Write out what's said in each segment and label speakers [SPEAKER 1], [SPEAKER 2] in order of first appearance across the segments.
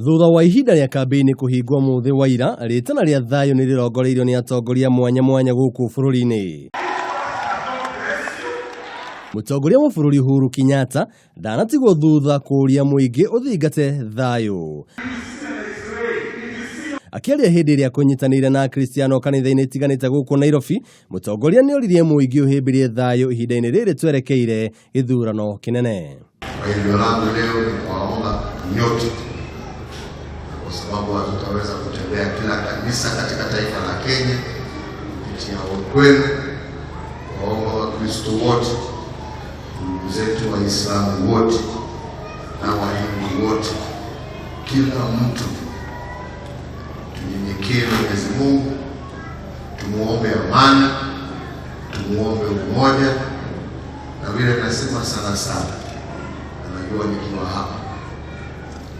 [SPEAKER 1] Thutha wa ihinda rĩa kambĩini kũhingwo mũthĩ wa ira, rĩtana rĩa thayu nĩ rĩrongoreirio nĩ atongoria mwanya mwanya gũkũ bũrũri-inĩ. Mutongoria wa bũrũri Uhuru Kenyatta ndanatigwo thutha kũria muingi uthingate thayu. Akiaria hĩndĩ ĩrĩa kũnyitanĩire na Kristiano kanitha-ini itiganite gũkũ Nairobi, mutongoria nioritie muingi uhimbirie thayu ihinda-inĩ rĩrĩ twerekeire githurano kinene.
[SPEAKER 2] Hivyo langu leo ni kuwaomba nyote, kwa sababu hatutaweza kutembea kila kanisa katika taifa la Kenya kupitia kwenu, kuwaomba Wakristo wote, ndugu zetu Waislamu wote na Wahindi wote, kila mtu tunyenyekee Mwenyezi Mungu, tumuombe amani, tumuombe umoja, na vile nasema sana sana, najua nikiwa hapa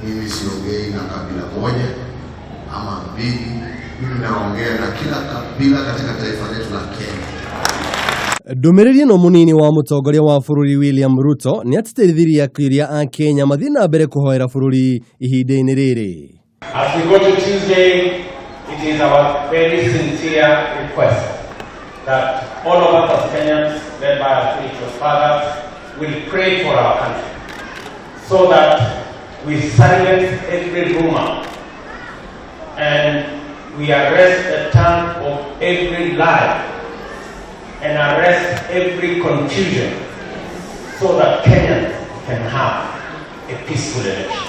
[SPEAKER 2] mimi siongei na kabila moja ama mbili, mimi naongea na kila kabila katika taifa letu la Kenya.
[SPEAKER 1] Ndũmĩrĩri no munini wa mutongoria wa bũrũri William Ruto ni atĩtĩrithirie Akiaria akenya mathĩĩ na mbere kũhoera bũrũri ihinda-inĩ rĩrĩ.
[SPEAKER 3] As we go to Tuesday, it is our very sincere request that all of us as Kenyans, led by our spiritual fathers, will pray for our country, so that we silence every rumor and we arrest the tongue of every lie and arrest every confusion, so that Kenyans can have a peaceful election.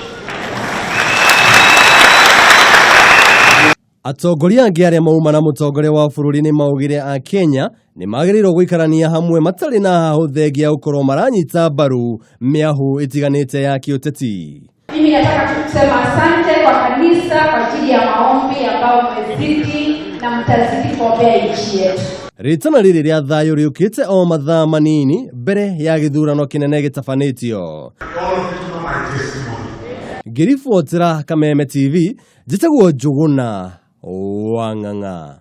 [SPEAKER 1] Atongoria angĩ arĩa mauma na mutongoria wa bũrũri nĩ maugire akenya nĩ magĩrĩirwo gũikarania hamwe matarĩ na hahũ thengia gũkorwo maranyita mbaru miahu itiganite ya kiuteti.
[SPEAKER 4] Mimi nataka kusema asante kwa kanisa kwa ajili ya maombi ambao mmezidi na mtazidi kuombea nchi yetu.
[SPEAKER 1] Rĩtana rĩrĩ rĩa thayu rĩũkĩte o mathaa manini mbere ya githurano kinene gĩtabanĩtio. Ngĩribotera Kameme TV, njĩtagwo Njuguna Wang'ang'a.